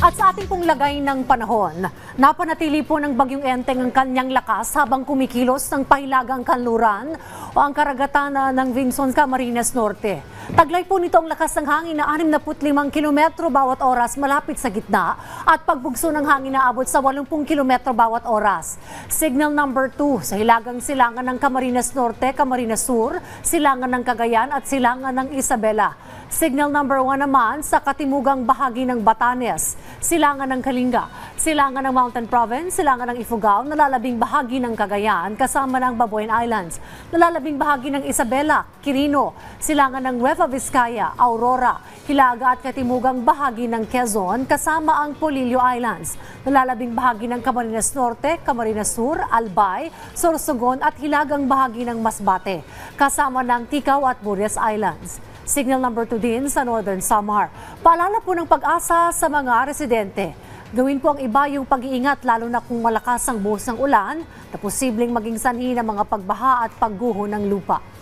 At sa ating pong lagay ng panahon, napanatili po ng Bagyong Enteng ang kanyang lakas habang kumikilos ng pahilagang kanluran o ang karagatan ng Vinson, Camarines Norte. Taglay po nito ang lakas ng hangin na 65 kilometro bawat oras malapit sa gitna at pagbugso ng hangin na abot sa 80 kilometro bawat oras. Signal number 2 sa hilagang silangan ng Camarines Norte, Camarines Sur, silangan ng Cagayan at silangan ng Isabela. Signal number 1 naman sa katimugang bahagi ng Batanes, silangan ng Kalinga, silangan ng Mountain Province, silangan ng Ifugao, nalalabing bahagi ng Cagayan kasama ng Babuyan Islands, nalalabing bahagi ng Isabela, Quirino, silangan ng Nueva Vizcaya, Aurora, Hilaga at katimugang bahagi ng Quezon kasama ang Polillo Islands, nalalabing bahagi ng Camarines Norte, Camarines Sur, Albay, Sorsogon at hilagang bahagi ng Masbate kasama ng Ticao at Burias Islands. Signal number 2 din sa Northern Samar. Paalala po ng pag-asa sa mga residente. Gawin po ang iba yung pag-iingat lalo na kung malakas ang buhos ng ulan na posibleng maging sanhi ng mga pagbaha at pagguho ng lupa.